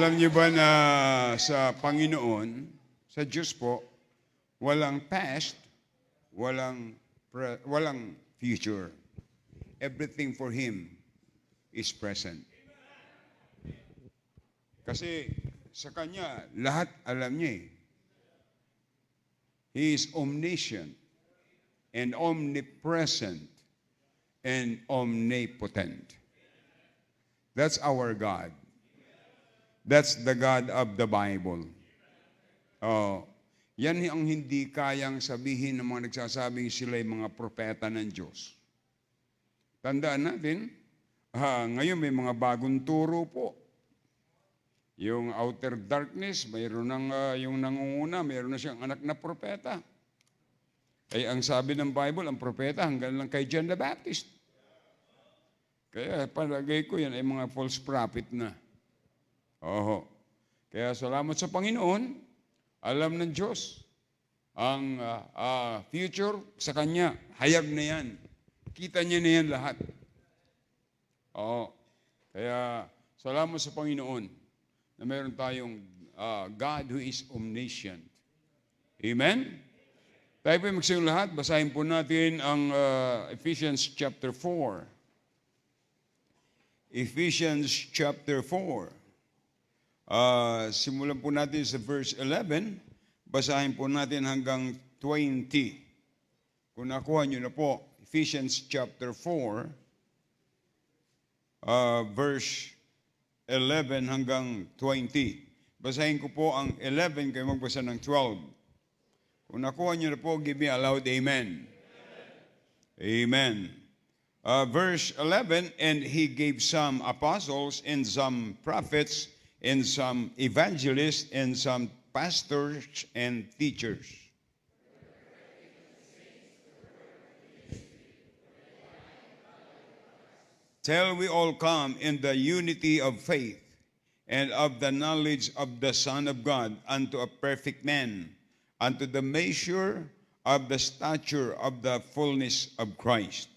Alam niyo ba na sa Panginoon, sa Diyos po, walang past, walang future. Everything for Him is present. Kasi sa Kanya, lahat alam niya eh. He is omniscient and omnipresent and omnipotent. That's our God. That's the God of the Bible. Yan ang hindi kayang sabihin ng mga nagsasabing sila'y mga propeta ng Diyos. Tandaan natin, ngayon may mga bagong turo po. Yung outer darkness, mayroon ng yung nangunguna, mayroon na siyang anak na propeta. Ay ang sabi ng Bible, ang propeta hanggang lang kay John the Baptist. Kaya palagay ko yan ay mga false prophet na. Kaya salamat sa Panginoon, alam ng Diyos ang future sa Kanya, hayag na yan. Kita niya na yan lahat. Kaya salamat sa Panginoon na mayroon tayong God who is omniscient. Amen? Tayo po magsiyung lahat, basahin po natin ang Ephesians chapter 4. Ephesians chapter 4. Simulan po natin sa verse 11, basahin po natin hanggang 20. Kung nakuha nyo na po, Ephesians chapter 4, verse 11 hanggang 20. Basahin ko po ang 11, kayo magbasa ng 12. Kung nakuha nyo na po, give me a loud amen. Amen. Verse 11, and He gave some apostles and some prophets and some evangelists, and some pastors and teachers. Till we all come in the unity of faith and of the knowledge of the Son of God unto a perfect man, unto the measure of the stature of the fullness of Christ.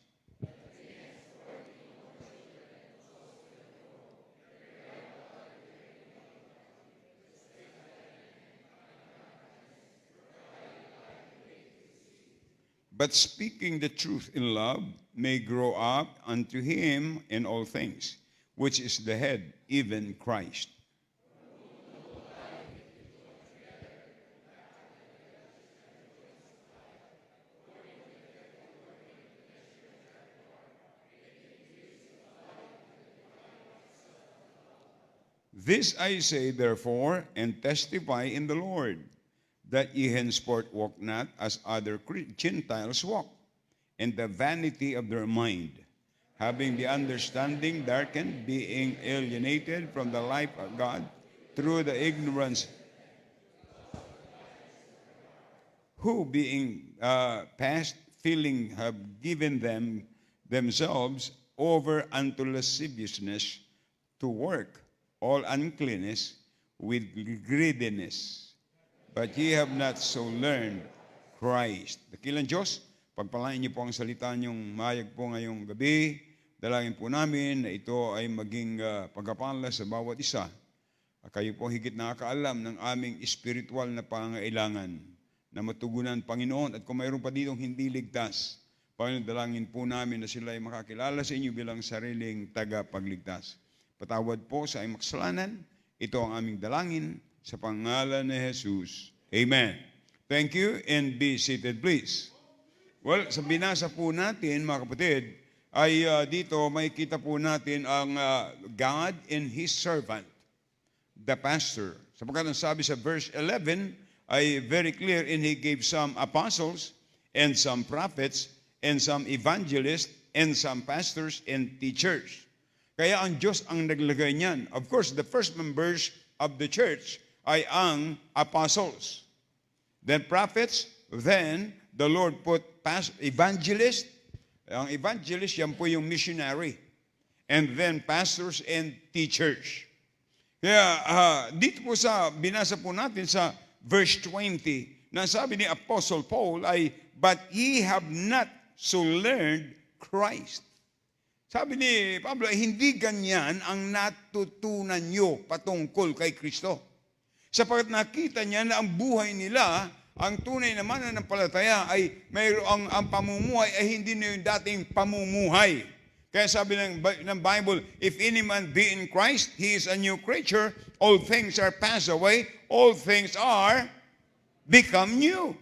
But speaking the truth in love may grow up unto Him in all things, which is the head, even Christ. This I say, therefore, and testify in the Lord, that ye henceforth walk not as other Gentiles walk, in the vanity of their mind, having the understanding darkened, being alienated from the life of God through the ignorance, who being past feeling have given themselves over unto lasciviousness, to work all uncleanness with greediness. But ye have not so learned Christ. Dakilang Diyos, pagpalain niyo po ang salita niyong mayag po ngayong gabi. Dalangin po namin na ito ay maging pagkapala sa bawat isa. Kayo po higit nakakaalam ng aming espiritual na pangailangan na matugunan, Panginoon. At kung mayroon pa ditong hindi ligtas, Panginoon, dalangin po namin na sila ay makakilala sa inyo bilang sariling tagapagligtas. Patawad po sa aming makasalanan. Ito ang aming dalangin sa pangalan ni Jesus. Amen. Thank you and be seated please. Well, sa binasa po natin mga kapatid, ay dito makikita po natin ang God and His servant, the pastor. Sapagkat ang sabi sa verse 11 ay very clear, and He gave some apostles and some prophets and some evangelists and some pastors and teachers. Kaya ang Diyos ang naglagay niyan. Of course, the first members of the church ay ang apostles. Then prophets, then the Lord put evangelists. Ang evangelist, yan po yung missionary. And then pastors and teachers. Kaya dito po sa binasa po natin sa verse 20, na sabi ni Apostle Paul ay, but ye have not so learned Christ. Sabi ni Pablo, hindi ganyan ang natutunan nyo patungkol kay Kristo. Sapagkat nakita niya na ang buhay nila, ang tunay na mananampalataya ay mayroong ang pamumuhay ay hindi na yung dating pamumuhay. Kaya sabi ng Bible, if any man be in Christ, he is a new creature. All things are passed away. All things are become new.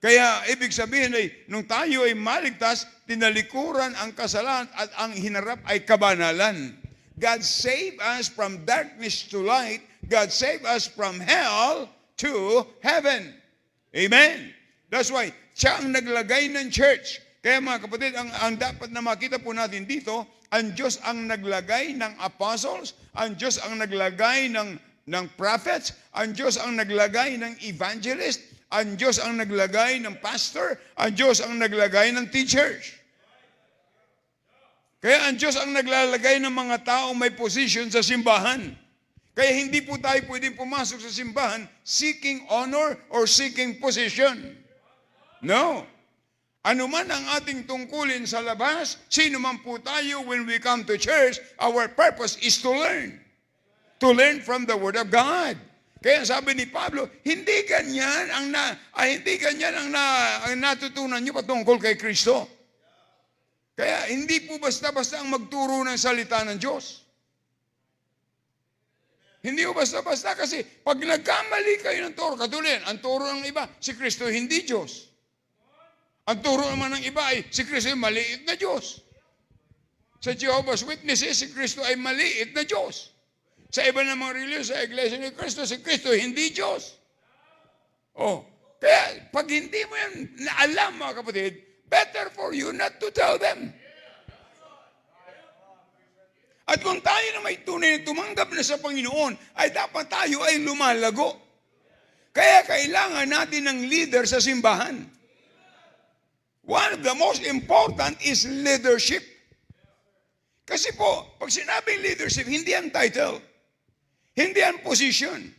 Kaya ibig sabihin ay, nung tayo ay maligtas, tinalikuran ang kasalanan at ang hinarap ay kabanalan. God saved us from darkness to light. God saved us from hell to heaven. Amen. That's why, siya ang naglagay ng church. Kaya mga kapatid, ang dapat na makita po natin dito, ang Diyos ang naglagay ng apostles, ang Diyos ang naglagay ng prophets, ang Diyos ang naglagay ng evangelist, ang Diyos ang naglagay ng pastor, ang Diyos ang naglagay ng teachers. Kaya ang Diyos ang naglalagay ng mga tao may position sa simbahan. Kaya hindi po tayo pwedeng pumasok sa simbahan seeking honor or seeking position. No. Ano man ang ating tungkulin sa labas, sino man po tayo when we come to church, our purpose is to learn. To learn from the Word of God. Kaya sabi ni Pablo, hindi ganyan ang natutunan niyo patungkol kay Kristo. Kaya hindi po basta-basta ang magturo ng salita ng Diyos. Hindi po basta-basta kasi pag nagkamali kayo ng turo, katulad, ang turo ng iba, si Kristo hindi Diyos. Ang turo naman ng iba ay si Kristo ay maliit na Diyos. Sa Jehovah's Witnesses, si Kristo ay maliit na Diyos. Sa iba ng mga religion, sa Iglesia ni Kristo, si Kristo hindi Diyos. Oh, kaya pag hindi mo yan naalam, mga kapatid, better for you not to tell them. At kung tayo na may tunay na tumanggap na sa Panginoon, ay dapat tayo ay lumalago. Kaya kailangan natin ng leader sa simbahan. One of the most important is leadership. Kasi po, pag sinabing leadership, hindi ang title. Hindi ang position.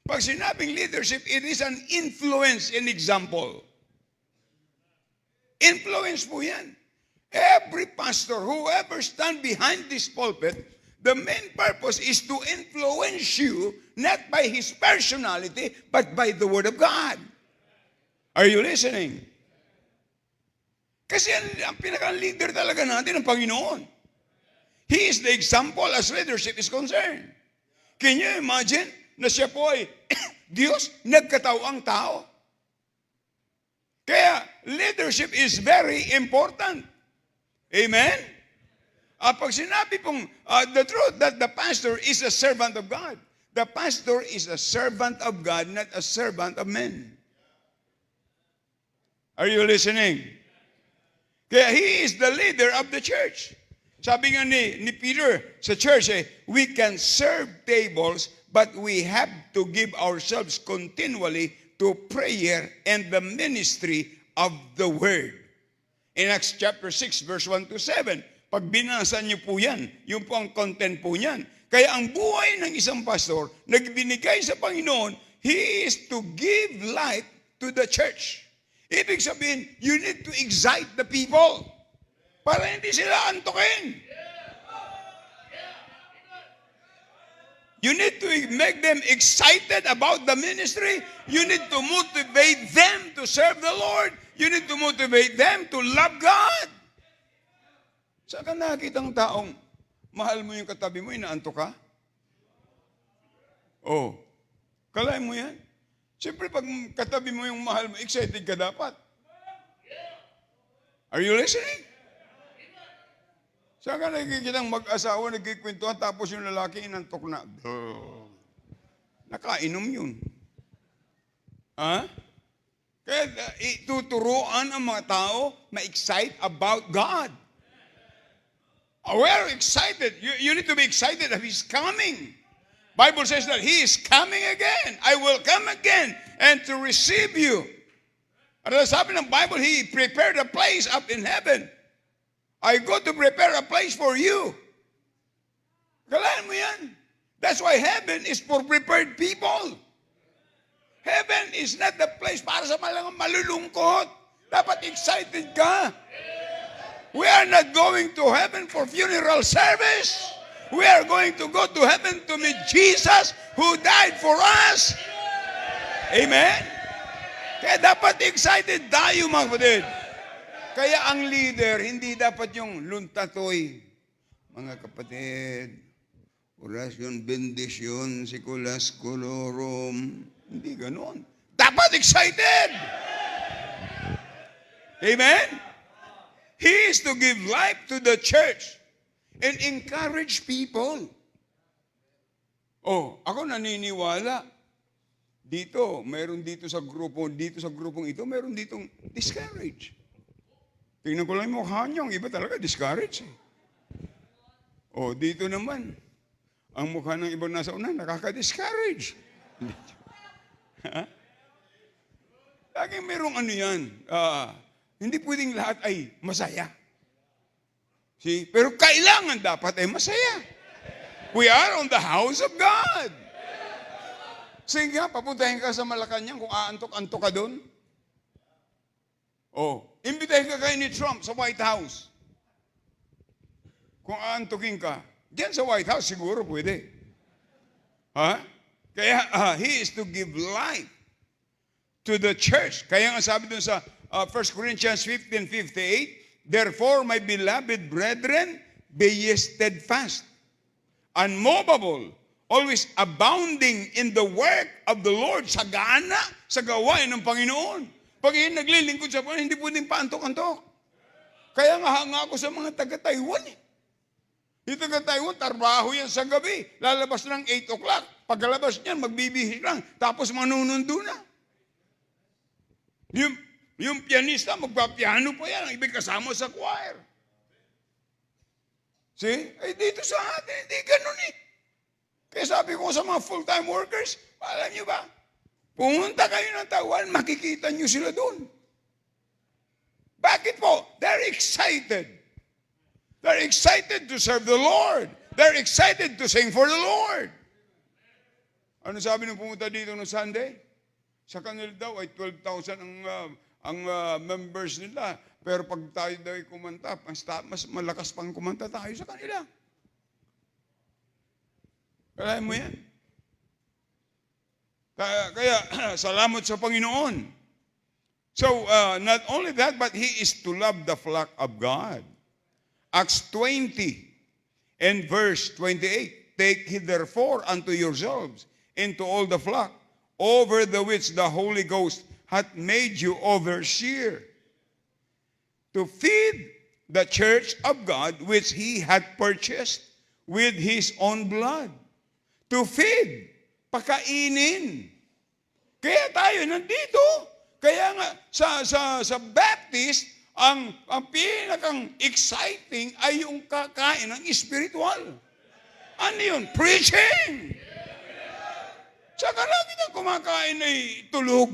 Pag sinabing leadership, it is an influence and example. Influence po yan. Every pastor, whoever stand behind this pulpit, the main purpose is to influence you, not by his personality, but by the Word of God. Are you listening? Kasi ang pinaka-leader talaga natin ang Panginoon. He is the example as leadership is concerned. Can you imagine na siya po ay Diyos, nagkatawang tao? Kaya leadership is very important. Amen? Pag sinabi pong the truth that the pastor is a servant of God. The pastor is a servant of God, not a servant of men. Are you listening? Kaya he is the leader of the church. Sabi nga ni Peter sa church, we can serve tables, but we have to give ourselves continually to prayer and the ministry of the Word. In Acts chapter 6, verse 1 to 7, pag binasa niyo po yan, yung po ang content po niyan. Kaya ang buhay ng isang pastor, nagbinigay sa Panginoon, he is to give life to the church. Ibig sabihin, you need to excite the people. Para hindi sila antukin. You need to make them excited about the ministry. You need to motivate them to serve the Lord. You need to motivate them to love God. Saan ka nakakita ng taong mahal mo yung katabi mo, inaantok ka? Oh, kalahin mo yan. Siyempre, pag katabi mo yung mahal mo, excited ka dapat. Are you listening? Saan ka nakikita ng mag-asawa, nagkikwentuhan, tapos yung lalaki inantok na. Nakainom yun. Ha? Kaya ituturuan ang mga tao ma-excite about God. We're excited. You need to be excited that He's coming. Bible says that He is coming again. I will come again and to receive you. At sabi ng Bible, He prepared a place up in heaven. I go to prepare a place for you. Kalahin mo yan. That's why heaven is for prepared people. Heaven is not the place para sa mga malulungkot. Dapat excited ka. We are not going to heaven for funeral service. We are going to go to heaven to meet Jesus who died for us. Amen? Kaya dapat excited tayo, mga kapatid. Kaya ang leader, hindi dapat yung luntatoy. Mga kapatid, orasyon, bendisyon, sikulas, kolorum. Hindi ganon. Dapat excited! Amen? He is to give life to the church and encourage people. Oh, ako naniniwala. Dito, meron dito sa grupong ito, meron ditong discourage. Tingnan ko lang yung mukha niyo, ang iba talaga discourage. Oh, dito naman, ang mukha ng ibang nasa una, nakaka-discourage. Laging merong ano yan, hindi pwedeng lahat ay masaya. See? Pero kailangan dapat ay masaya. We are on the house of God. Sige nga, papuntahin ka sa Malacanang kung aantok-antok ka doon. Oh, imbitahin ka kayo ni Trump sa White House. Kung aantokin ka, diyan sa White House siguro pwede. Ha? Kaya he is to give life to the church. Kaya nga sabi doon sa 1 Corinthians 15:58, therefore, my beloved brethren, be ye steadfast, unmovable, always abounding in the work of the Lord, sagana sa gawain ng Panginoon. Pag naglilingkod sa Panginoon, hindi pwedeng paantok-antok. Kaya nga hanga ako sa mga taga-Taiwan. Yung taga-Taiwan, trabaho yan sa gabi. Lalabas ng 8 o'clock. Pagkalabas niyan, magbibihis lang. Tapos manunundo na. Yung pianista, magpapiano pa yan. Ang ibig kasama sa choir. See? Eh dito sa atin, hindi ganun eh. Kaya sabi ko sa mga full-time workers, alam niyo ba, pumunta kayo ng Taiwan, makikita niyo sila doon. Bakit po? They're excited. They're excited to serve the Lord. They're excited to sing for the Lord. Ano sabi nung pumunta dito no Sunday? Sa kanila daw ay 12,000 ang members nila. Pero pag tayo daw ay kumanta, mas malakas pang kumanta tayo sa kanila. Kaya mo yan. Kaya salamat sa Panginoon. So, not only that, but he is to love the flock of God. Acts 20 and verse 28, take therefore unto yourselves into all the flock, over the which the Holy Ghost hath made you overseer, to feed the church of God which he hath purchased with his own blood. To feed, pakainin. Kaya tayo nandito. Kaya nga sa Baptist, ang pinakang exciting ay yung kakain ng spiritual. Ano yun? Preaching! Saka lagi na kumakain ay tulog.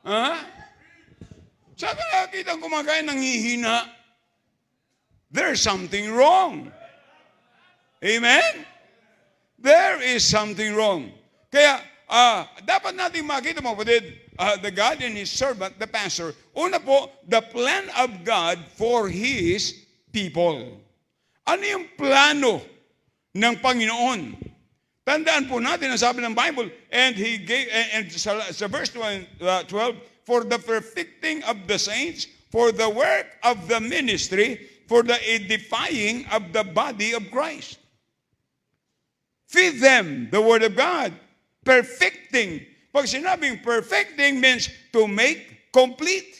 Ha? Saka lagi na kumakain ng hihina. There's something wrong. Amen? There is something wrong. Kaya, dapat natin makita mga kapatid, the God and His servant, the pastor, una po, the plan of God for His people. Ano yung plano ng Panginoon? Tandaan po natin ang sabi ng Bible, and He gave, and sa verse 12, for the perfecting of the saints, for the work of the ministry, for the edifying of the body of Christ. Feed them the Word of God. Perfecting. Pag sinabing perfecting means to make complete.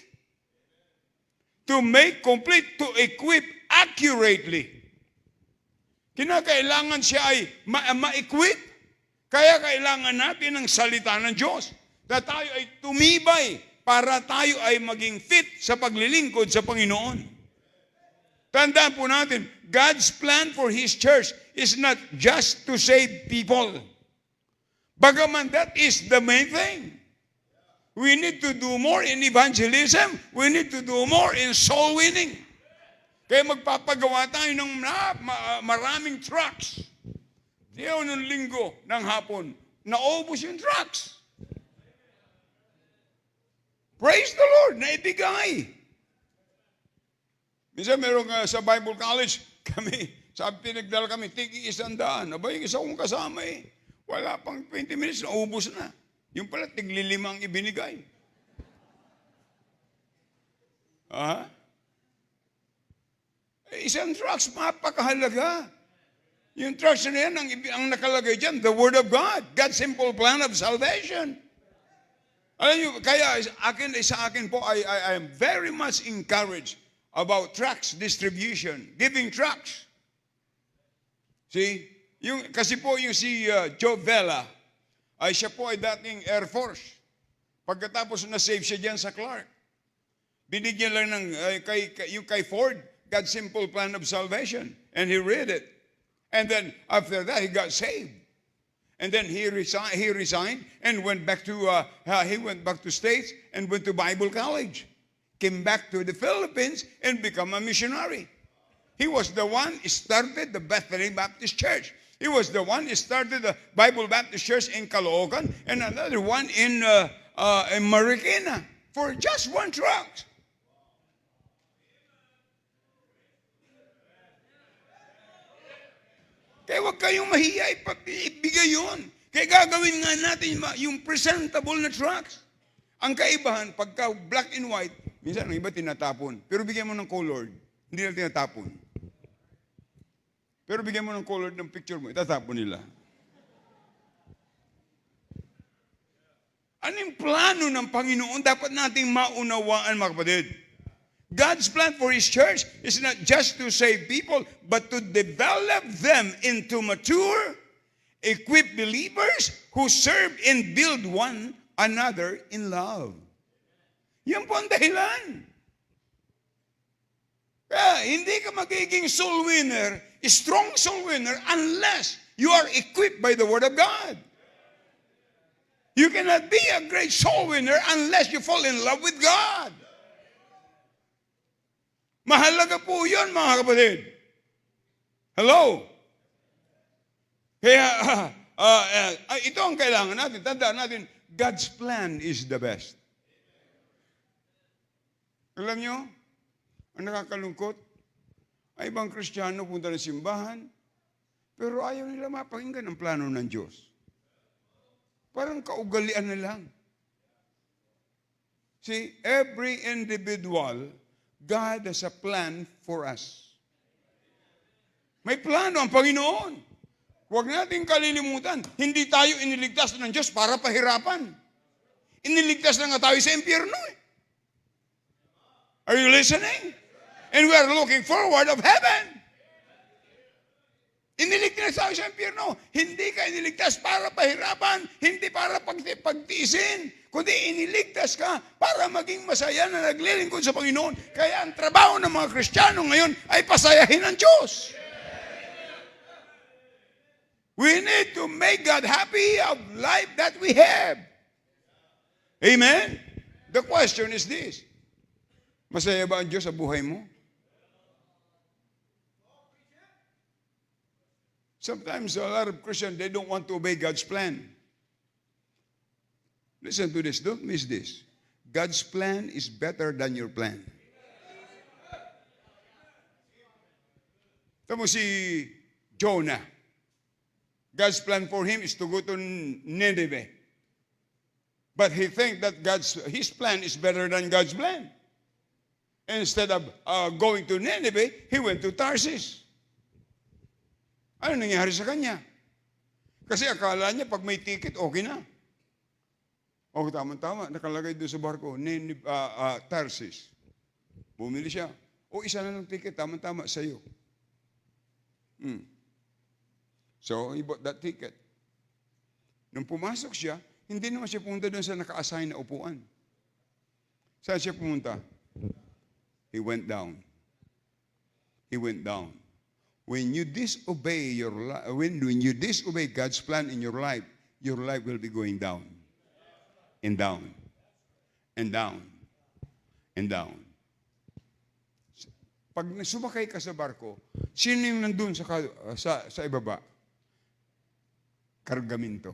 To make complete, to equip accurately. Kinakailangan siya ay ma-equip. Kaya kailangan natin ng salita ng Diyos. Na tayo ay tumibay para tayo ay maging fit sa paglilingkod sa Panginoon. Tandaan po natin, God's plan for His church is not just to save people. Bagaman that is the main thing. We need to do more in evangelism. We need to do more in soul winning. Kaya magpapagawa tayo ng maraming trucks. Diyo nung linggo ng hapon, naubos yung trucks. Praise the Lord, naibigay. Minsan meron sa Bible College, kami, sabi pinagdala kami, tigi 100. Aba, yung isa kong kasama wala pang 20 minutes, naubos na. Yung pala, tig-5 ang ibinigay. Isang tracts, mapakahalaga. Yung tracts na yan, ang nakalagay dyan, the Word of God, God's simple plan of salvation. Alam nyo, kaya sa akin po, I am very much encouraged about tracts distribution, giving tracts. See? Kasi po yung si Joe Vela, siya po ay dating Air Force. Pagkatapos na-save siya dyan sa Clark. Binigyan lang ng kay Ford, God's simple plan of salvation. And he read it. And then after that, he got saved. And then he resigned and went back to States and went to Bible College. Came back to the Philippines and become a missionary. He was the one who started the Bethany Baptist Church. He was the one who started the Bible Baptist Church in Caloocan and another one in Marikina for just one tract. Kaya huwag kayong mahiya, ibigay yun. Kaya gagawin nga natin yung presentable na tracts. Ang kaibahan, pagka black and white, minsan ang iba tinatapon. Pero bigyan mo ng colored, hindi na tinatapon. Pero bigyan mo ng colored ng picture mo, itatapon nila. Ano yung plano ng Panginoon? Dapat nating maunawaan, mga kapatid. God's plan for His church is not just to save people, but to develop them into mature, equipped believers who serve and build one another in love. Yan po ang dahilan. Kaya hindi ka magiging soul winner, strong soul winner, unless you are equipped by the Word of God. You cannot be a great soul winner unless you fall in love with God. Mahalaga po yun, mga kapatid. Hello? Kaya, ito ang kailangan natin. Tandaan natin, God's plan is the best. Alam nyo, ang nakakalungkot, ay ibang Kristiyano punta ng simbahan, pero ayaw nila mapakinggan ang plano ng Diyos. Parang kaugalian na lang. See, every individual, God has a plan for us. May plano ang Panginoon. Huwag nating kalilimutan, hindi tayo iniligtas ng Diyos para pahirapan. Iniligtas na nga tayo sa impyerno. Are you listening? And we are looking forward of heaven. Iniligtas tayo sa impyerno. Hindi ka iniligtas para pahirapan, hindi para pagtiisin, kundi iniligtas ka para maging masaya na naglilingkod sa Panginoon. Kaya ang trabaho ng mga Kristiyano ngayon ay pasayahin ang Diyos. We need to make God happy of life that we have. Amen? The question is this. Masaya ba ang Diyos sa buhay mo? Sometimes a lot of Christians, they don't want to obey God's plan. Listen to this. Don't miss this. God's plan is better than your plan. Tamo si Jonah. God's plan for him is to go to Nineveh. But he thinks that his plan is better than God's plan. Instead of going to Nineveh, he went to Tarsus. Ano nangyari sa kanya? Kasi akala niya pag may ticket, okay na. O, tama-tama, nakalagay doon sa barko, Tarsus. Bumili siya. O, isa na ng ticket, tama-tama, sa'yo. So, he bought that ticket. Nung pumasok siya, hindi naman siya pumunta doon sa naka-assign na upuan. Saan siya pumunta? He went down. He went down. When you disobey when you disobey God's plan in your life will be going down. And down. And down. And down. Pag sumakay ka sa barko, sino yung nandun sa ibaba? Kargamento.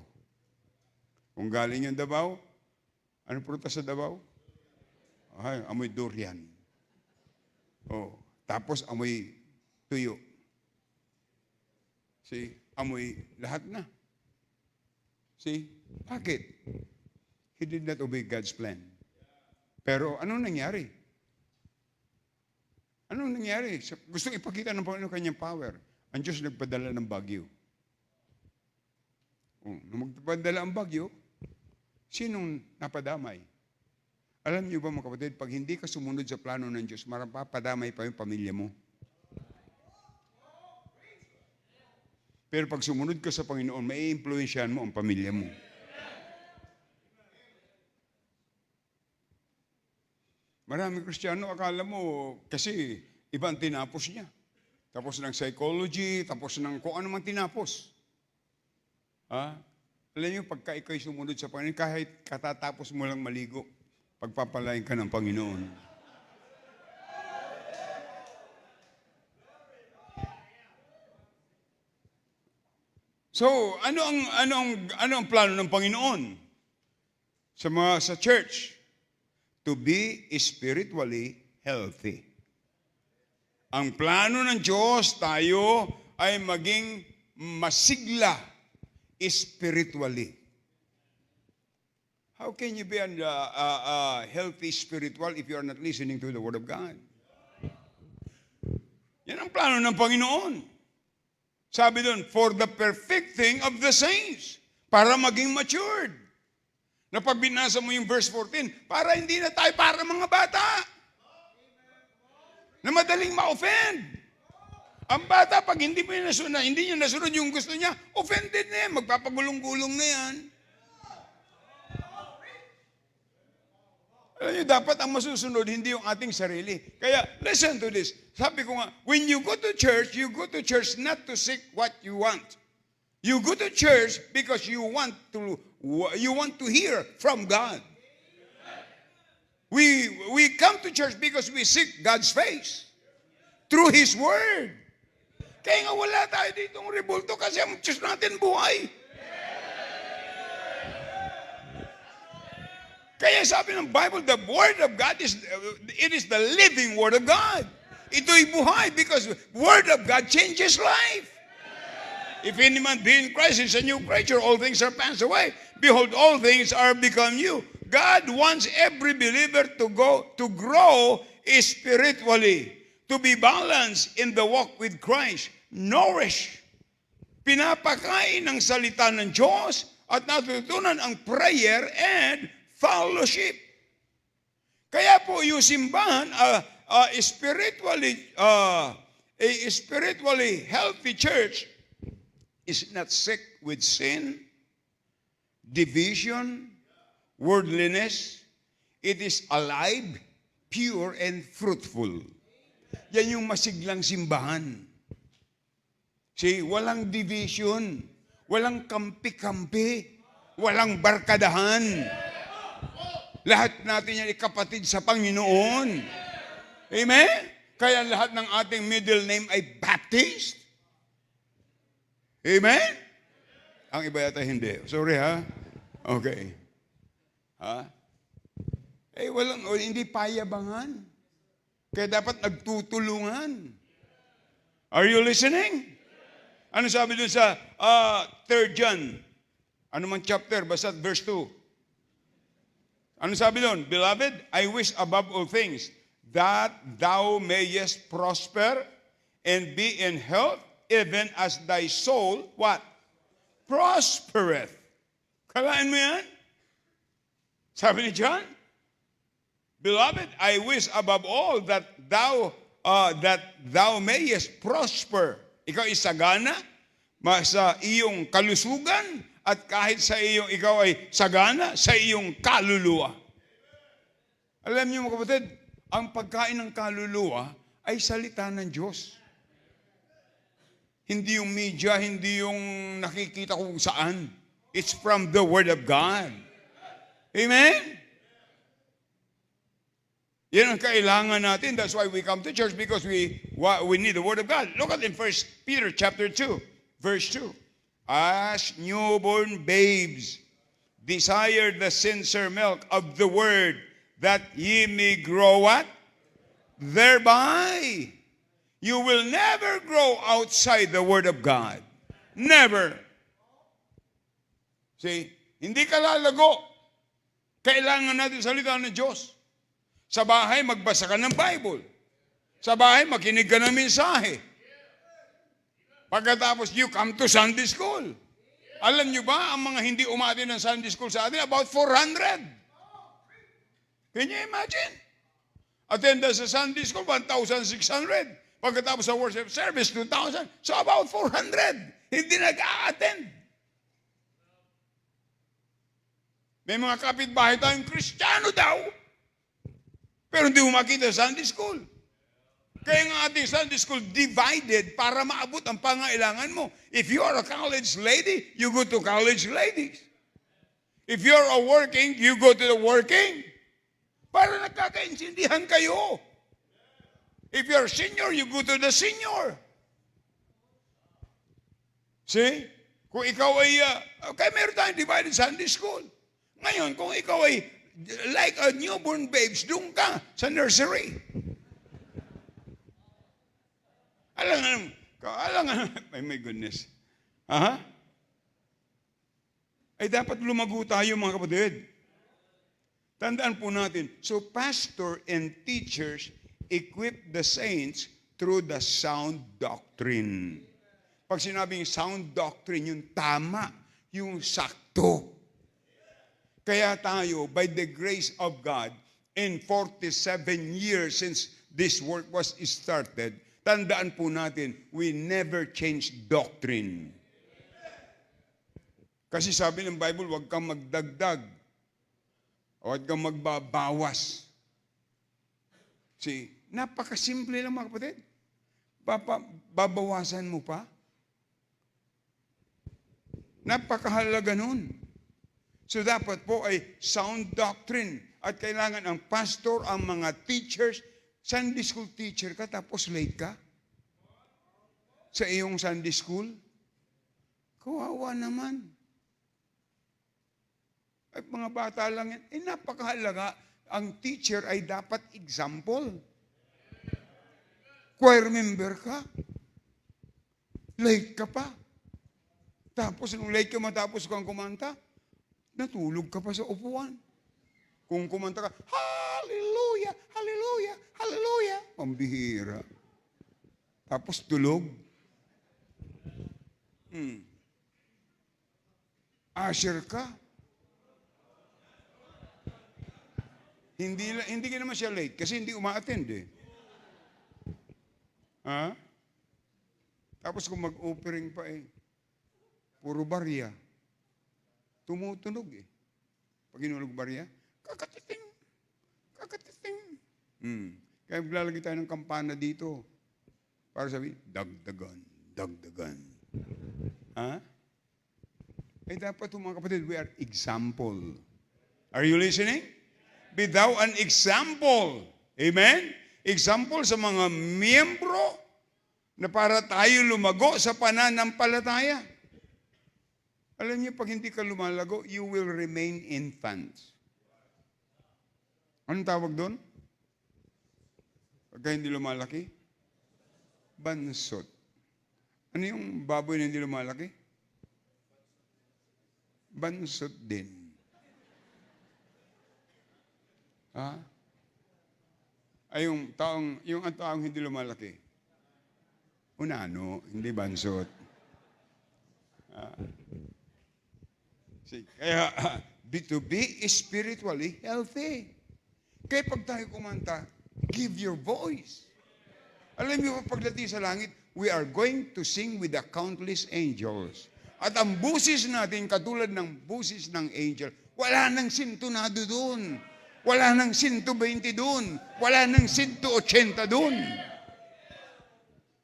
Kung galing yung Davao, ano prutas sa Davao? Ay, amoy durian. Oh, Tapos amoy tuyo. See? Amoy lahat na. See? Bakit? He did not obey God's plan. Pero anong nangyari? Anong nangyari? Gusto ipakita ng Panginoon kanyang power. Ang Diyos nagpadala ng bagyo. Nung magpadala ang bagyo, sinong napadamay? Alam niyo ba mga kapatid, pag hindi ka sumunod sa plano ng Diyos, mapapadamay pa yung pamilya mo. Pero pag sumunod ka sa Panginoon, may i-influensyahan mo ang pamilya mo. Maraming Kristiyano, akala mo, kasi iba ang tinapos niya. Tapos ng psychology, tapos ng kung ano man tinapos. Alam niyo, pagka ikaw'y sumunod sa Panginoon, kahit katatapos mo lang maligo, pagpapalain ka ng Panginoon. So, ano ang plano ng Panginoon sa church? To be spiritually healthy. Ang plano ng Diyos, tayo ay maging masigla spiritually. How can you be healthy spiritual if you are not listening to the Word of God? Yan ang plano ng Panginoon. Sabi doon, for the perfecting of the saints, para maging matured. Na pag binasa mo yung verse 14, para hindi na tayo para mga bata. Na madaling ma-offend. Ang bata, pag hindi niya nasunod yung gusto niya, offended na yan, magpapagulong-gulong na yan. Alam niyo, dapat ang masusunod, hindi yung ating sarili. Kaya, listen to this. Sabi ko nga, when you go to church not to seek what you want. You go to church because you want to hear from God. We come to church because we seek God's face through His Word. Kaya nga wala tayo ditong rebulto kasi ang Diyos natin buhay. Kaya sabi ng Bible, the Word of God is the living Word of God. Ito'y buhay because Word of God changes life. If any man be in Christ, is a new creature. All things are passed away. Behold, all things are become new. God wants every believer to grow spiritually, to be balanced in the walk with Christ. Nourish. Pinapakain ng salita ng Diyos at natutunan ang prayer and fellowship. Kaya po yung simbahan, a spiritually healthy church is not sick with sin, division, worldliness. It is alive, pure, and fruitful. Yan yung masiglang simbahan. See, walang division, walang kampi-kampi, walang barkadahan. Lahat natin yan kapatid sa Panginoon. Amen? Kaya lahat ng ating middle name ay Baptist. Amen? Ang iba yata hindi. Sorry ha? Okay. Ha? Hindi payabangan. Kaya dapat nagtutulungan. Are you listening? Ano sabi dun sa 3 John? Ano man chapter? Basta verse 2. Ano sabi dun? Beloved, I wish above all things that thou mayest prosper and be in health, even as thy soul, what? Prospereth. Kalain mo yan? Sabi ni John, Beloved, I wish above all that thou mayest prosper. Ikaw isagana sa iyong kalusugan at kahit sa ikaw ay sagana sa iyong kaluluwa. Alam niyo mga kapatid, ang pagkain ng kaluluwa ay salita ng Diyos. Hindi yung media, hindi yung nakikita kung saan. It's from the Word of God. Amen? Yan ang kailangan natin. That's why we come to church, because we need the Word of God. Look at in 1 Peter chapter 2, verse 2. As newborn babes, desire the sincere milk of the Word, that ye may grow what? Thereby. You will never grow outside the Word of God. Never. See, hindi ka lalago. Kailangan natin salita ng Diyos. Sa bahay, magbasa ka ng Bible. Sa bahay, makinig ka ng mensahe. Pagkatapos, you come to Sunday school. Alam nyo ba, ang mga hindi umati ng Sunday school sa atin, about 400. Can you imagine? Attendance sa Sunday school, 1,600. Pagkatapos sa worship service, 2,000. So about 400. Hindi nag-a-attend. May mga kapitbahay tayong Kristiyano daw. Pero hindi mo makita sa Sunday school. Kaya nga ating Sunday school divided para maabot ang pangailangan mo. If you are a college lady, you go to college ladies. If you're a working, you go to the working. Para nagkakaintindihan kayo. If you're senior, you go to the senior. See? Kung ikaw ay, okay, meron tayong divided Sunday school. Ngayon, kung ikaw ay like a newborn babes, doon ka sa nursery. Alam nga, my goodness. Ay dapat lumago tayo mga kapatid. Tandaan po natin, so pastor and teachers equip the saints through the sound doctrine. Pag sinabing sound doctrine, yung tama, yung sakto. Kaya tayo, by the grace of God, in 47 years since this work was started, tandaan po natin, we never changed doctrine. Kasi sabi ng Bible, huwag kang magdagdag. Huwag kang magbabawas. See, napakasimple lang mga kapatid. Babawasan mo pa? Napakahalaga nun. So dapat po ay sound doctrine. At kailangan ang pastor, ang mga teachers, Sunday school teacher ka tapos late ka? Sa iyong Sunday school? Kawawa naman. At mga bata lang yan, napakahalaga. Ang teacher ay dapat example. Choir member ka. Late ka pa. Tapos nung late ka matapos kang kumanta, natulog ka pa sa upuan. Kung kumanta ka, hallelujah, hallelujah, hallelujah. Pambihira. Tapos tulog. Usher ka. Hindi ka naman siya late kasi hindi uma-attend eh. Tapos kung mag-offering pa eh, puro barya. Tumutunog eh. Pag inunog barya, kakatiting. Kaya maglalagay tayo ng kampana dito. Para sabihin, dagdagan. Eh dapat mga kapatid, we are example. Are you listening? Be thou an example. Amen? Example sa mga miyembro na para tayo lumago sa pananampalataya. Alam niyo, pag hindi ka lumalago, you will remain infants. Anong tawag doon? Pagka hindi lumalaki? Bansot. Ano yung baboy na hindi lumalaki? Bansot din. Ay yung taong hindi lumalaki. Unano, hindi bansot. Kaya, to be spiritually healthy. Kaya pag tayo kumanta, give your voice. Alam niyo ba, pagdating sa langit, we are going to sing with the countless angels. At ang busis natin, katulad ng busis ng angel, wala nang sintonado doon. Wala nang 120 doon. Wala nang 180 doon.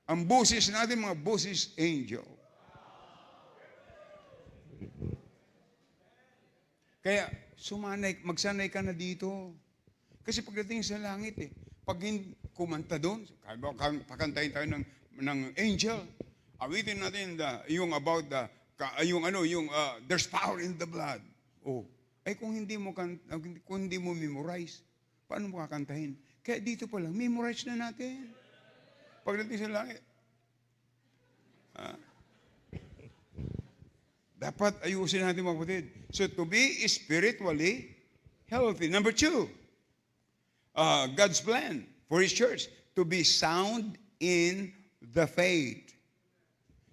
Ang busis natin, mga busis angel. Kaya, magsanay ka na dito. Kasi pagdating sa langit pag kumanta doon, pakantayin tayo ng angel, awitin natin yung about there's power in the blood. Ay kung hindi mo memorize, paano mo kakantahin? Kaya dito pa lang, memorize na natin. pagdating sa langit. Dapat ayusin natin mga kapatid. So to be spiritually healthy. Number 2, God's plan for His church, to be sound in the faith.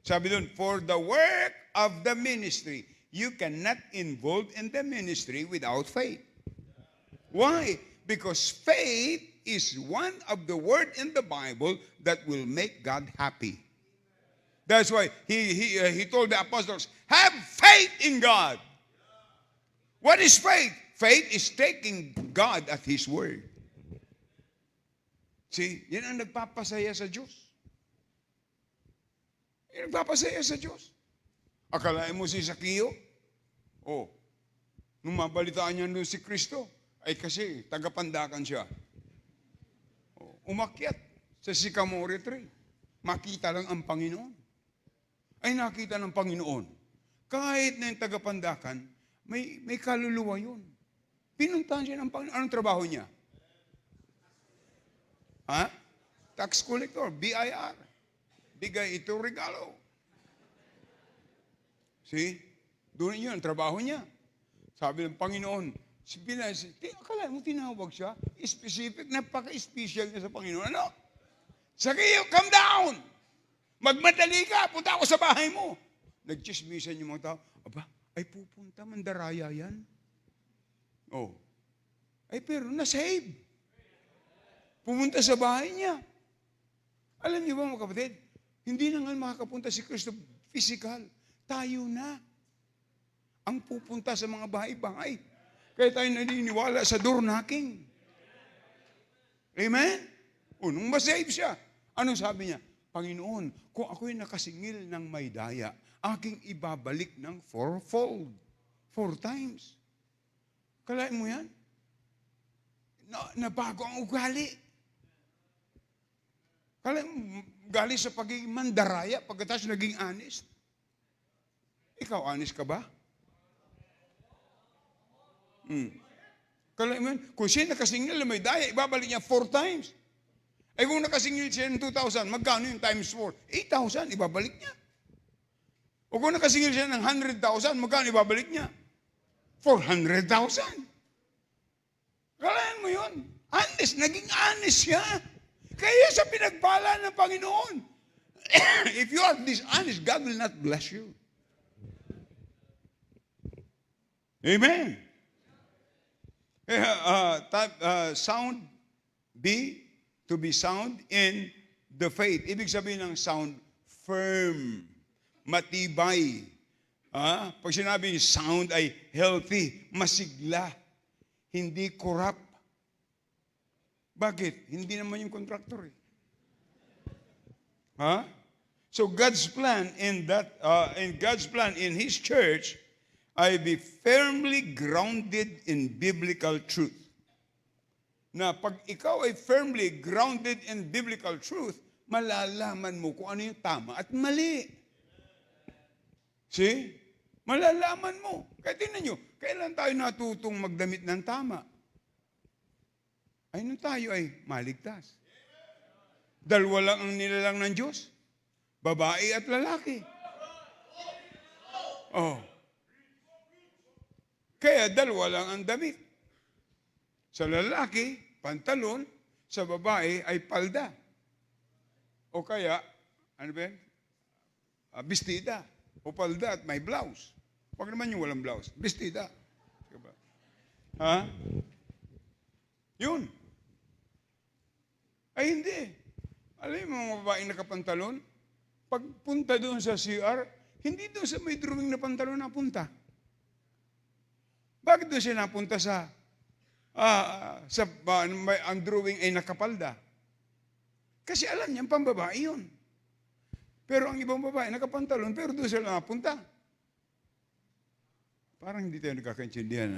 Sabi doon, for the work of the ministry, you cannot involve in the ministry without faith. Why? Because faith is one of the words in the Bible that will make God happy. That's why he told the apostles, have faith in God. What is faith? Faith is taking God at His word. See, yan ang nagpapasaya sa Diyos. Yan ang nagpapasaya sa Diyos. Akalain mo si Zaccheo? Oh, nung mabalitaan niya doon si Kristo, ay kasi tagapandakan siya. Oh, umakyat sa sycamore tree. Makita lang ang Panginoon. Ay nakita ng Panginoon. Kahit na yung tagapandakan, may kaluluwa yun. Pinuntahan siya ng Panginoon. Anong trabaho niya? Tax collector, BIR. Bigay ito regalo. See? Doon yun, ang trabaho niya. Sabi ng Panginoon, akala mo tinawag siya? Specific, napaka-special niya sa Panginoon. Ano? Zaccheo, come down! Magmadali ka, punta ako sa bahay mo. Nagchismisan yung mga tao, aba, ay pupunta, mandaraya yan. Oh. Ay pero na-save. Pumunta sa bahay niya. Alam niyo ba mga kapatid, hindi na nga makakapunta si Kristo physical. Tayo na ang pupunta sa mga bahay-bahay. Kaya tayo naniniwala sa door knocking. Amen? Nung masave siya, anong sabi niya? Panginoon, kung ako'y nakasingil ng may daya, aking ibabalik ng 4-fold. 4 times. Kalain mo yan? Nabago ang ugali. Kalain mo, ugali sa pagiging mandaraya, pagkatapos naging honest. Ikaw, honest ka ba? Kalain mo yan? Kung siya nakasingil ng may daya, ibabalik niya 4 times. Ay kung nakasingil siya ng 2,000, magkano yung times 4? 8,000, ibabalik niya. O kung nakasingil siya ng 100,000, magkano ibabalik niya? 400,000. Kalayan mo yun? Honest, naging honest siya. Kaya sa pinagpala ng Panginoon. If you are dishonest, God will not bless you. Amen. Sound B, to be sound in the faith. Ibig sabihin ng sound, firm, matibay. Pag sinabi sound ay healthy, masigla, hindi corrupt. Bakit? Hindi naman yung contractor eh. So God's plan in His church ay be firmly grounded in biblical truth. Na pag ikaw ay firmly grounded in biblical truth, malalaman mo kung ano yung tama at mali. See? Malalaman mo. Kaya tingnan nyo, kailan tayo natutong magdamit ng tama? Ay, nung tayo ay maligtas. Dalawa lang ang nilalang ng Diyos. Babae at lalaki. Oh. Kaya dalawa lang ang damit. Sa lalaki, pantalon, sa babae ay palda. O kaya, ano ba yan? Bestida. O palda at may blouse. Huwag naman yung walang blouse. Bestida. Yun. Ay hindi. Alam mo mga babaeng nakapantalon, pagpunta doon sa CR, hindi doon sa may drawing na pantalon napunta. Bakit doon siya napunta sa ang drawing ay nakapalda? Kasi alam niya, pambabae yun. Pero ang ibang babae, nakapantalon, pero doon sila napunta. Parang hindi tayo nagkakaintindihan.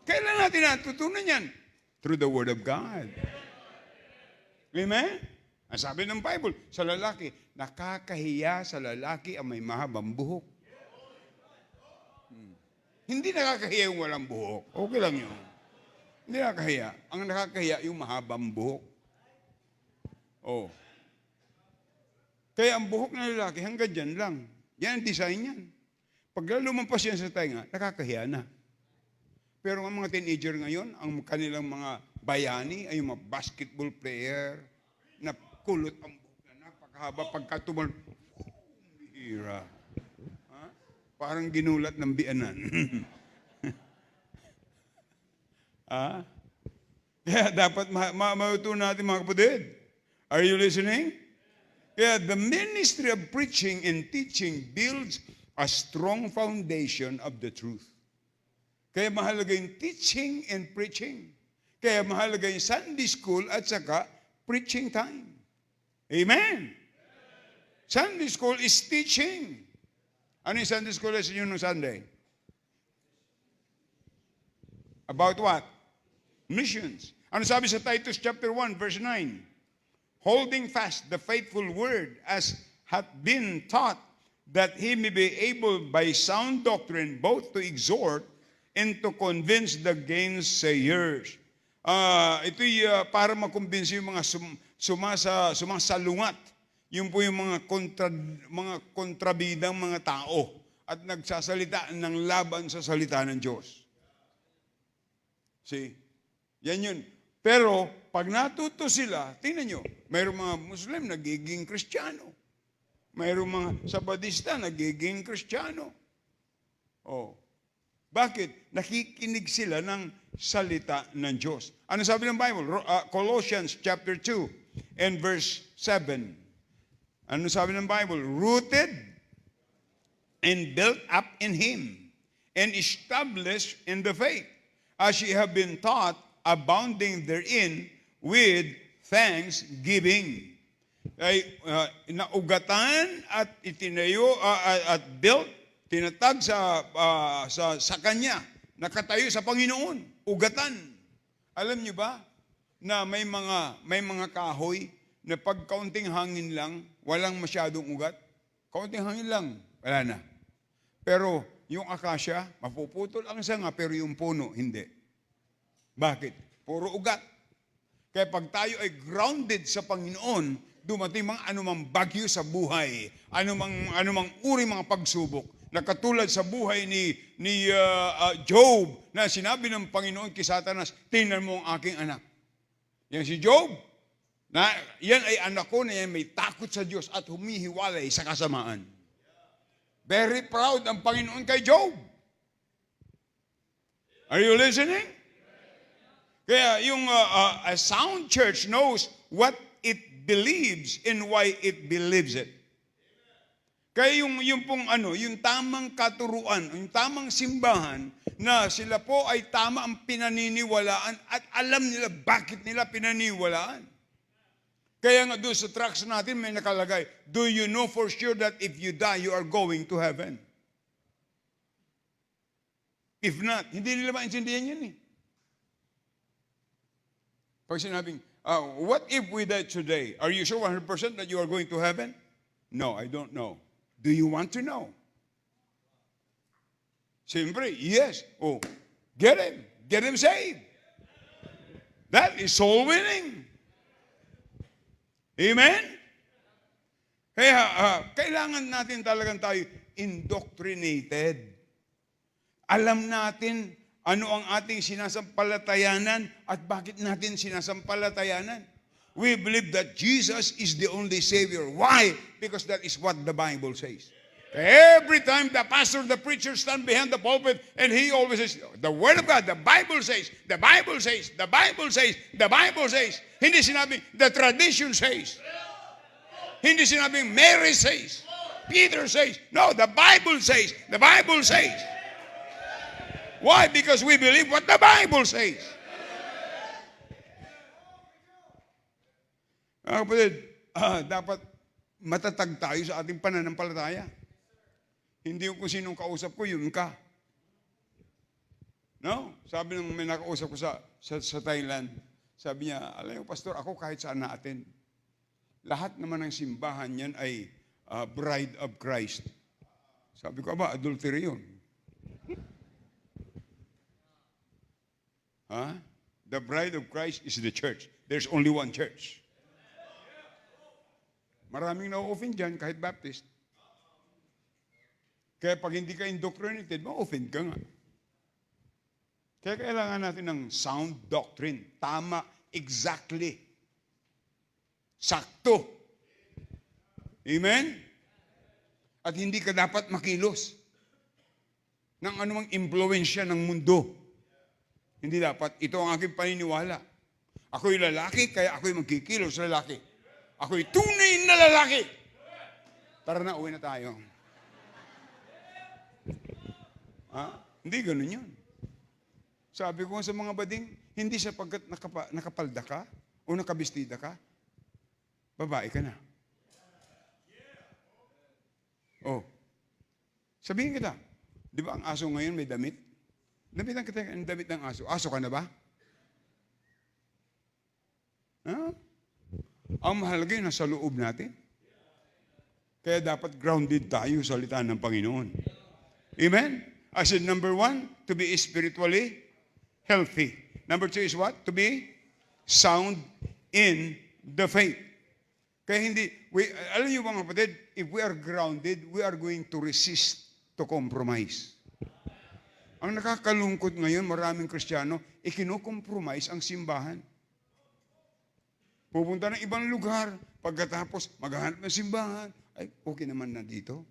Kailan natin natutunan yan? Through the Word of God. Amen? Ang sabi ng Bible, sa lalaki, nakakahiya sa lalaki ang may mahabang buhok. Hindi nakakahiya yung walang buhok. Okay lang yun. Hindi nakakahiya. Ang nakakahiya, yung mahabang buhok. Oh. Kaya ang buhok ng lalaki, hanggang dyan lang. Yan ang design yan. Pag lumampas yan sa tainga, nakakahiya na. Pero ang mga teenager ngayon, ang kanilang mga bayani ay yung mga basketball player na kulot ang buhok na napakahaba pagkatumal. Hira. Ha? Parang ginulat ng bianan. Ha? Kaya dapat mautunan natin mga kapatid. Are you listening? Kaya the ministry of preaching and teaching builds a strong foundation of the truth. Kaya mahalaga yung teaching and preaching. Kaya mahalaga yung Sunday school at saka preaching time. Amen? Sunday school is teaching. Ano yung Sunday school lesson yun ng Sunday? About what? Missions. Ano sabi sa Titus chapter 1 verse 9? Holding fast the faithful word as hath been taught, that he may be able by sound doctrine both to exhort and to convince the gainsayers. Ito'y para makumbinsi yung mga sumasalungat. Yun po yung mga kontrabidang mga tao at nagsasalita ng laban sa salita ng Diyos. See? Yan yun. Pero, pag natuto sila, tingnan nyo, mayroong mga Muslim nagiging Kristiyano. Mayroong mga Sabadista nagiging Kristiyano. Oh. Bakit? Nakikinig sila ng salita ng Diyos. Ano sabi ng Bible? Colossians chapter 2 and verse 7. Ano sabi ng Bible? Rooted and built up in Him and established in the faith, as ye have been taught, abounding therein with thanksgiving. Ay naugatan at itinayo at built, tinatag sa Kanya, nakatayo sa Panginoon, ugatan. Alam niyo ba na may mga kahoy na pag kaunting hangin lang, walang masyadong ugat? Kaunting hangin lang, wala na. Pero yung akasya, mapuputol ang sanga, pero yung puno, hindi. Bakit? Puro ugat. Kaya pag tayo ay grounded sa Panginoon, dumating mga anumang bagyo sa buhay, anumang uri mga pagsubok, na katulad sa buhay ni Job, na sinabi ng Panginoon kay Satanas, tingnan mo ang aking anak. Yan si Job, na yan ay anak ko na yan may takot sa Diyos at humihiwalay sa kasamaan. Very proud ang Panginoon kay Job. Are you listening? Kaya yung a sound church knows what it believes and why it believes it. Kaya yung tamang katuruan, yung tamang simbahan na sila po ay tama ang pinaniniwalaan at alam nila bakit nila pinaniniwalaan. Kaya nga doon sa tracts natin may nakalagay, do you know for sure that if you die, you are going to heaven? If not, hindi nila maintindihan yan eh. Pag sinabing, what if we die today? Are you sure 100% that you are going to heaven? No, I don't know. Do you want to know? Siyempre, yes. Oh, get him saved. That is soul winning. Amen? Kaya, kailangan natin talagang tayo indoctrinated. Alam natin ano ang ating sinasampalatayanan at bakit natin sinasampalatayanan. We believe that Jesus is the only Savior. Why? Because that is what the Bible says. Every time the pastor, the preacher stand behind the pulpit and he always says, the Word of God, the Bible says, the Bible says, the Bible says, the Bible says. Hindi sinabing, the tradition says. Hindi sinabing, Mary says, Peter says. No, the Bible says, the Bible says. Why? Because we believe what the Bible says. Kapatid, dapat matatag tayo sa ating pananampalataya. Hindi yung kung sinong kausap ko, yun ka. No? Sabi ng may nakausap ko sa Thailand, sabi niya, alam mo, Pastor, ako kahit saan na-attend. Lahat naman ng simbahan yan ay bride of Christ. Sabi ko, adultery yun. Ha? The bride of Christ is the church. There's only one church. Maraming na-offend dyan, kahit Baptist. Kaya pag hindi ka indoctrinated, ma-offend ka nga. Kaya kailangan natin ng sound doctrine. Tama, exactly. Sakto. Amen? At hindi ka dapat makilos ng anumang impluensya ng mundo. Hindi dapat. Ito ang aking paniniwala. Ako'y lalaki, kaya ako'y magkikilos lalaki. Ako'y tunay na lalaki. Tara na, uwi na tayo. Hindi ganun yun. Sabi ko sa mga bading, hindi sapagkat nakapalda ka o nakabistida ka, babae ka na. Oh, sabihin kita, di ba ang aso ngayon may damit? Damit ang damit ng aso. Aso ka na ba? Ang mahalaga yun nasa loob natin. Kaya dapat grounded tayo sa salita ng Panginoon. Amen? I said, number 1, to be spiritually healthy. Number 2 is what? To be sound in the faith. Kaya hindi, alam niyo mga kapatid, if we are grounded, we are going to resist to compromise. Ang nakakalungkot ngayon, maraming Kristiyano, ikinukompromise ang simbahan. Pupunta ng ibang lugar, pagkatapos maghahanap ng simbahan, ay okay naman na dito.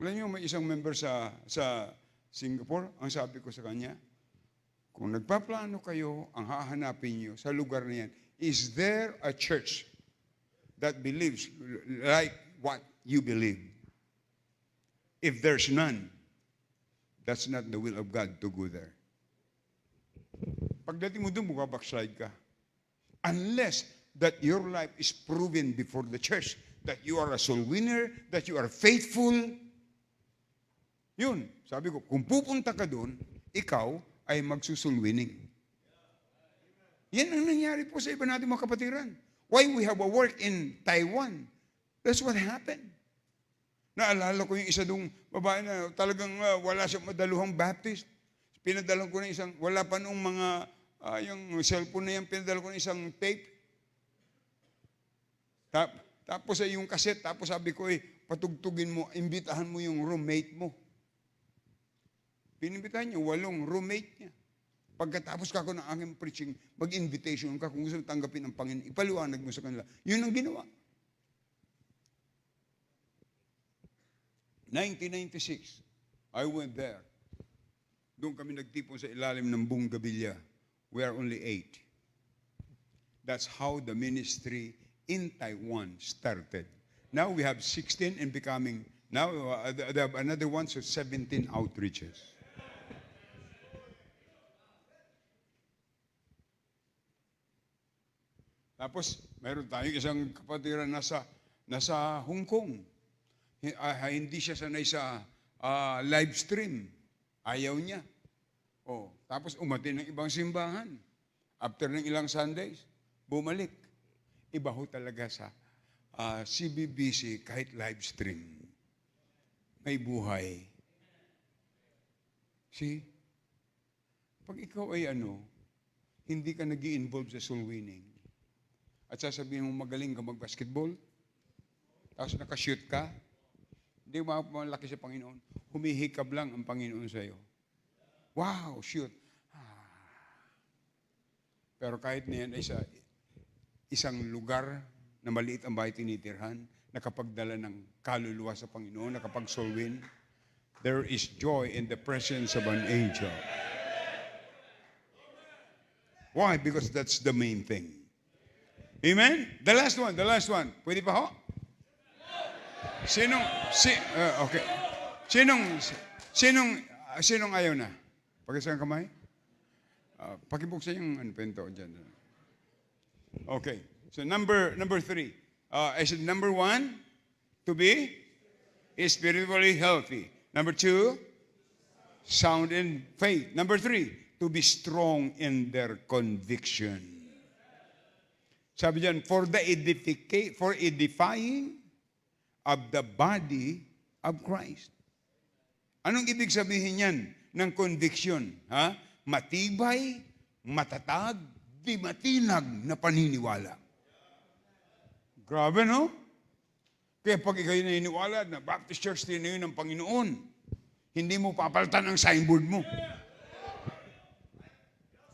Alam niyo, may isang member sa Singapore, ang sabi ko sa kanya, kung nagpaplano kayo, ang hahanapin niyo sa lugar na yan, is there a church that believes like what you believe? If there's none, that's not the will of God to go there. Pagdating mo doon, backslide ka. Unless that your life is proven before the church, that you are a soul winner, that you are faithful. Yun, sabi ko, kung pupunta ka doon, ikaw ay magsusoul winning. Yan ang nangyari po sa iba natin mga kapatiran. Why we have a work in Taiwan? That's what happened. Naalala ko yung isa dong babae na talagang wala siyang madaluhang Baptist. Pinadala ko na isang, wala pa nung mga, yung cellphone na yan, pinadala ko na isang tape. Tapos ay yung cassette, tapos sabi ko, patugtugin mo, imbitahan mo yung roommate mo. Pinimbitahan niya, 8 roommate niya. Pagkatapos ka ako ng aking preaching, mag-invitation ka kung gusto mo tanggapin ng Panginoon, ipaliwanag mo sa kanila. Yun ang ginawa. 1996, I went there. Doon kami nagtipon sa ilalim ng Bungabilla. We are only 8. That's how the ministry in Taiwan started. Now we have 16 and becoming, now they have another one, so 17 outreaches. Tapos, mayroon tayong isang kapatiran nasa Hong Kong. Hindi siya sanay sa live stream. Ayaw niya. Tapos umatin ng ibang simbahan. After ng ilang Sundays, bumalik. Iba ho talaga sa CBBC kahit live stream. May buhay. See? Pag ikaw ay hindi ka nag-i-involve sa soul winning, at sasabihin mo magaling ka mag-basketball, tapos nakashoot ka, hindi mo malaki sa Panginoon, humihikab lang ang Panginoon sa iyo. Wow, shoot. Pero kahit na yan ay sa isang lugar na maliit ang bahay tinitirhan, nakapagdala ng kaluluwa sa Panginoon, nakapag-soul win, there is joy in the presence of an angel. Why? Because that's the main thing. Amen? The last one. Pwede pa ho? Okay. Sinong ayaw na? Pakisang kamay? Pakibuksan yung pento dyan. Okay. So number 3. I said number 1, to be spiritually healthy. Number 2, sound in faith. Number 3, to be strong in their conviction. Sabi diyan, for edifying of the body of Christ. Anong ibig sabihin yan ng conviction? Matibay matatag, di matinag na paniniwala. Grabe, no? Kaya pag ikaw'y naniniwala na Baptist Church din na yun ng Panginoon, hindi mo papalitan ang signboard mo.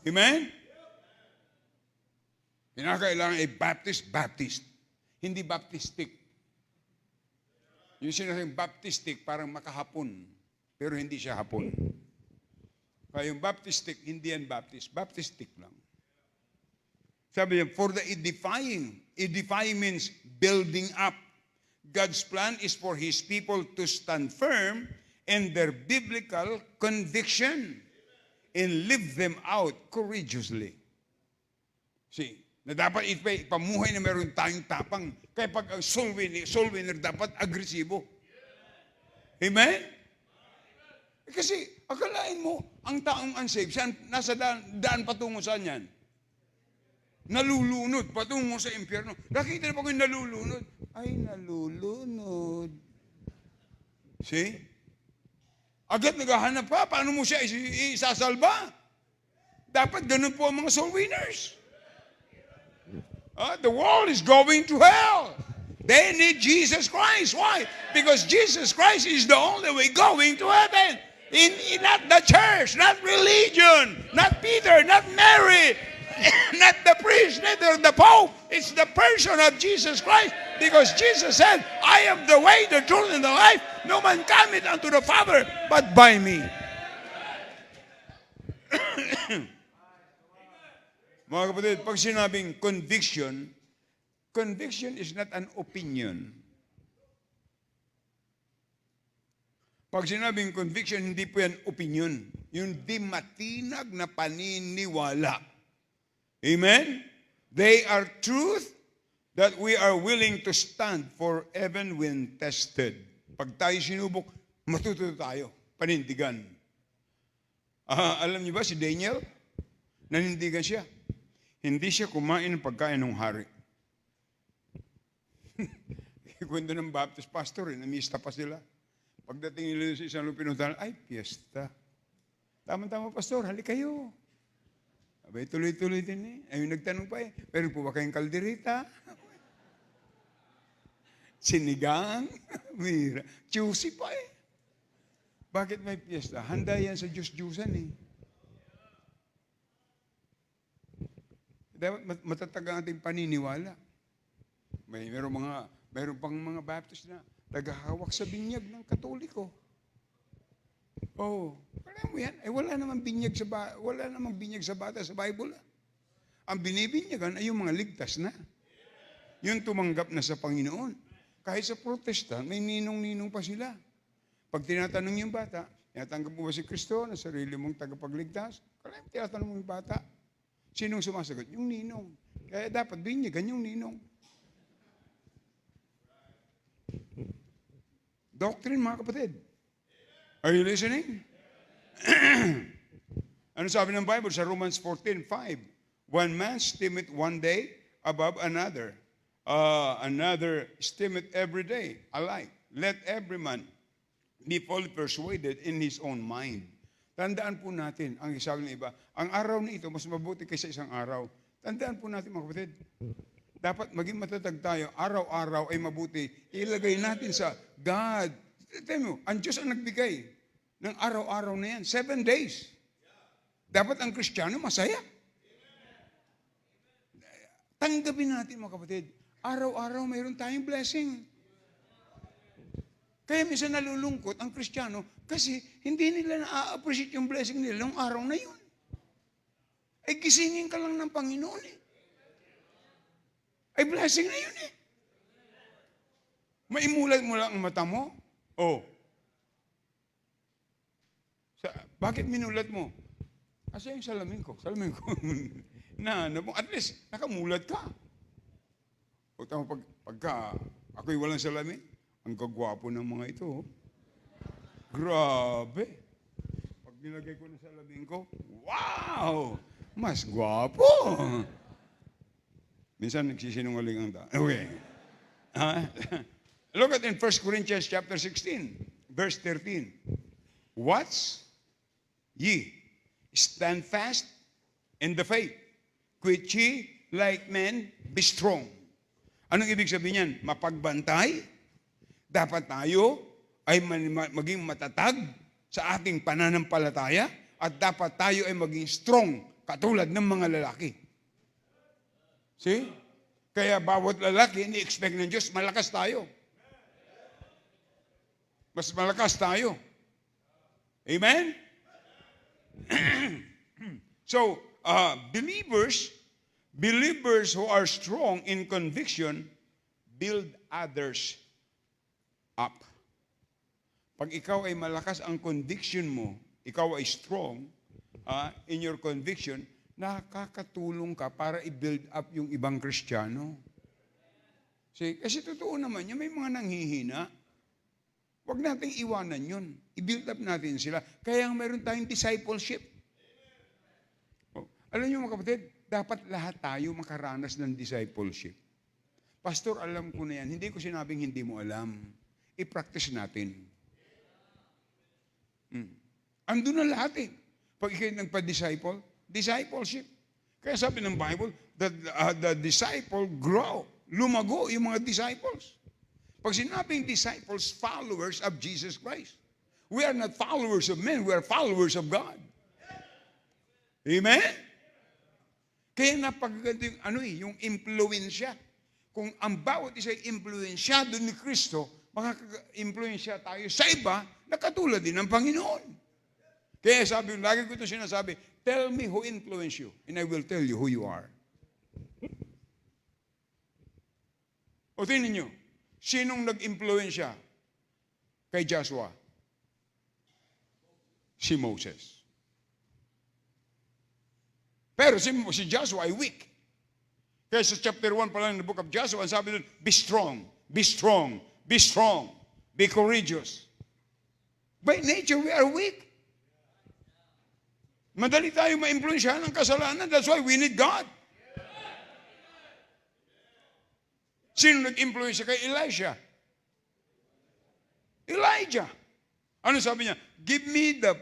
Amen? Kinakailangan ay Baptist. Hindi Baptistic. Yung sinasabing Baptistic, parang makahapon. Pero hindi siya hapon. Kaya yung Baptistic, hindi yan Baptist. Baptistic lang. Sabi niya, for the edifying. Edifying means building up. God's plan is for His people to stand firm in their biblical conviction and live them out courageously. See, na dapat ipamuhay na meron tayong tapang. Kaya pag soul winner dapat agresibo. Amen? Kasi akalain mo, ang taong unsaved, nasa daan patungo saan yan? Nalulunod patungo sa impyerno. Nakita na pa ko yung nalulunod. Ay, nalulunod. See? Agad naghahanap pa. Paano mo siya isasalba? Dapat ganun po ang mga soul winners. The world is going to hell. They need Jesus Christ. Why? Because Jesus Christ is the only way going to heaven. Not the church, not religion, not Peter, not Mary, not the priest, neither the Pope. It's the person of Jesus Christ. Because Jesus said, I am the way, the truth, and the life. No man cometh unto the Father but by me. Mga kapatid, pag sinabing conviction is not an opinion. Pag sinabing conviction, hindi po yan opinion. Yung di matinag na paniniwala. Amen? They are truth that we are willing to stand for even when tested. Pag tayo sinubok, matututo tayo. Panindigan. Alam niyo ba si Daniel? Nanindigan siya. Hindi siya kumain ng pagkain ng hari. Kwento ng Baptist pastor, namista pa sila. Pagdating nila sa isang pinuntahan, ay, piyesta. Tama-tama, pastor, halik kayo. Abay, tuloy-tuloy din eh. Ayun, nagtanong pa eh, pero po ba kayong kalderita? Sinigang? Mira. Juicy pa eh. Bakit may piyesta? Handa yan sa Diyos-Diyusan eh. Dapat matatag ang ating paniniwala. Mayroon pang mga Baptist na naghahawak sa binyag ng Katoliko. Oh, alam mo yan? Wala namang binyag sa bata sa Bible. Ang binibinyagan ay yung mga ligtas na. Yung tumanggap na sa Panginoon. Kahit sa Protestant, may ninong-ninong pa sila. Pag tinatanong yung bata, tinatanggap mo ba si Kristo na sarili mong tagapagligtas? Kaya tinatanong mo yung bata. Sinong sumasagot? Yung ninong. Kaya dapat binyagan yung ninong. Doctrine, mga kapatid. Are you listening? Ano sabi ng Bible sa Romans 14:5? One man esteemeth one day above another. Another esteemeth every day alike. Let every man be fully persuaded in his own mind. Tandaan po natin, ang sabi ng iba, ang araw na ito mas mabuti kaysa isang araw. Tandaan po natin, mga kapatid. Dapat maging matatag tayo, araw-araw ay mabuti. Ilagay natin sa God. Tignan mo, ang Diyos ang nagbigay ng araw-araw na yan. 7 days. Dapat ang Kristiyano masaya. Tanggapin natin, mga kapatid. Araw-araw mayroon tayong blessing. Kaya minsan nalulungkot ang Kristiyano kasi hindi nila na-appreciate yung blessing nila ng araw na yun. Ay gisingin ka lang ng Panginoon eh. Ay blessing na yun eh. Maimulat mo lang ang mata mo? Oh. Bakit minulat mo? Kasi yung salamin ko. At least, nakamulat ka. O tama, pagka ako'y walang salamin, ang gagwapo ng mga ito. Grabe. Pag nilagay ko na salamin ko, wow! Mas gwapo. Minsan nagsisinungaling ang tao. Okay. Look at in 1 Corinthians chapter 16, verse 13. Watch ye, stand fast, in the faith. Which ye, like men, be strong. Anong ibig sabihin yan? Mapagbantay. Dapat tayo ay maging matatag sa ating pananampalataya at dapat tayo ay maging strong katulad ng mga lalaki. See? Kaya bawat lalaki, ini-expect ng Diyos, malakas tayo. Mas malakas tayo. Amen? So, believers who are strong in conviction build others up. Pag ikaw ay malakas ang conviction mo, ikaw ay strong in your conviction, nakakatulong ka para i-build up yung ibang Kristiyano. Kasi totoo naman yan, may mga nanghihina. Huwag nating iwanan yun. I-build up natin sila. Kaya meron tayong discipleship. Alam niyo mga kapatid, dapat lahat tayo makaranas ng discipleship. Pastor, alam ko na yan. Hindi ko sinabing hindi mo alam. I-practice natin. Andun na lahat eh. Pag ikay nagpa-disciple, discipleship. Kaya sabi ng Bible, the disciple grow. Lumago yung mga disciples. Pag sinabing disciples, followers of Jesus Christ. We are not followers of men, we are followers of God. Amen? Kaya napagaganda yung impluensya. Kung ang bawat isa ay impluensyado ni Kristo, makaka-impluensya tayo sa iba na katulad din ng Panginoon. Kaya sabi, lagi ko ito sinasabi, tell me who influenced you, and I will tell you who you are. O tingnan nyo, sinong nag-impluensya kay Joshua? Si Moses. Pero si Joshua ay weak. Kaya sa chapter 1 pa lang ng book of Joshua, sabi doon, be strong, be strong, be strong, be courageous. By nature, we are weak. Madali tayo ma-influensyahan ng kasalanan. That's why we need God. Sino nag-influensya kay Elisha? Elijah. Ano sabi niya? Give me the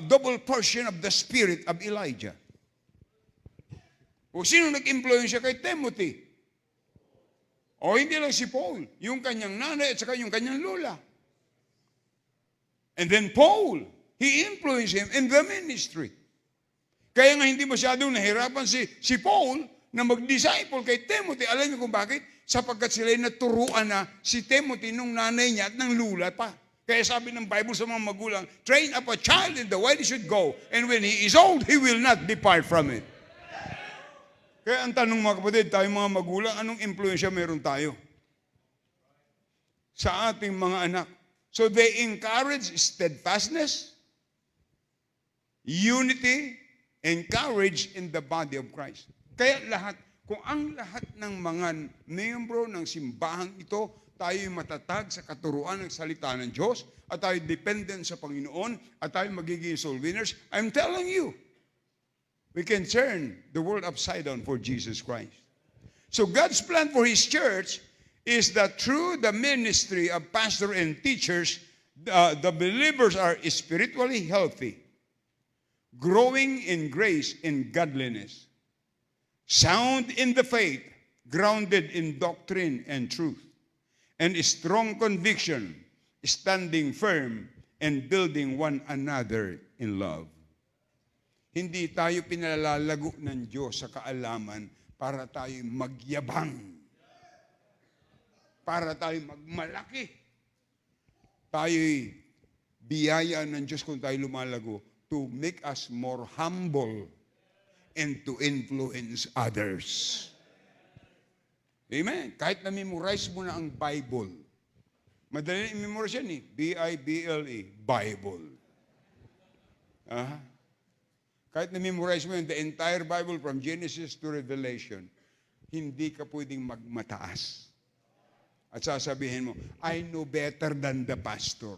double portion of the spirit of Elijah. O sino nag-influensya kay Timothy? O hindi lang si Paul, yung kanyang nanay at saka yung kanyang lola. And then Paul, he influenced him in the ministry. Kaya nga hindi masyadong nahirapan si Paul na mag-disciple kay Timothy. Alam niyo kung bakit? Sapagkat sila'y naturuan na si Timothy nung nanay niya at ng lula pa. Kaya sabi ng Bible sa mga magulang, train up a child in the way he should go, and when he is old, he will not depart from it. Kaya ang tanong mga kapatid, tayong mga magulang, anong impluensya meron tayo sa ating mga anak? So they encourage steadfastness, unity, and courage in the body of Christ. Kaya kung ang lahat ng mga miyembro ng simbahang ito, tayo'y matatag sa katuruan ng salita ng Diyos, at tayo dependent sa Panginoon, at tayo magiging soul winners, I'm telling you, we can turn the world upside down for Jesus Christ. So God's plan for His church is that through the ministry of pastor and teachers, the believers are spiritually healthy, growing in grace and godliness, sound in the faith, grounded in doctrine and truth, and strong conviction, standing firm and building one another in love. Hindi tayo pinalalago ng Diyos sa kaalaman para tayo magyabang, para tayo magmalaki. Tayo'y biyaya ng Diyos kung tayo lumalago to make us more humble and to influence others. Amen. Kahit na-memorize mo na ang Bible, madali i-memorize yan eh. B-I-B-L-E, Bible. Kahit na-memorize mo yun, the entire Bible from Genesis to Revelation, hindi ka pwedeng magmataas. At sasabihin mo, I know better than the pastor.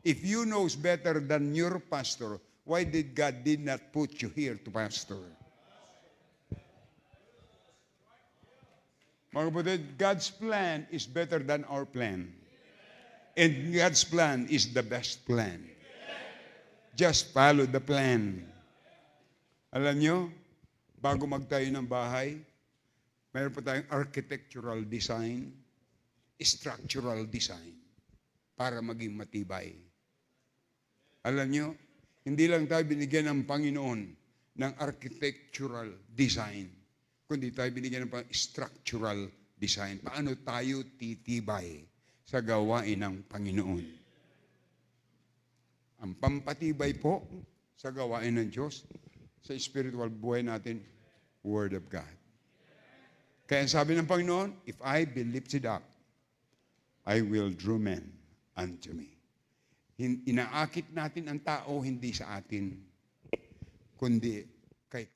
If you knows better than your pastor, why did God did not put you here to pastor? Mga kapatid, God's plan is better than our plan. And God's plan is the best plan. Just follow the plan. Alam nyo, bago magtayo ng bahay, mayroon pa tayong architectural design, structural design, para maging matibay. Alam nyo, hindi lang tayo binigyan ng Panginoon ng architectural design, kundi tayo binigyan ng structural design. Paano tayo titibay sa gawain ng Panginoon? Ang pampatibay po sa gawain ng Diyos, sa spiritual buhay natin, Word of God. Kaya sabi ng Panginoon, if I be lifted up, I will draw men unto me. Inaakit natin ang tao, hindi sa atin, kundi kay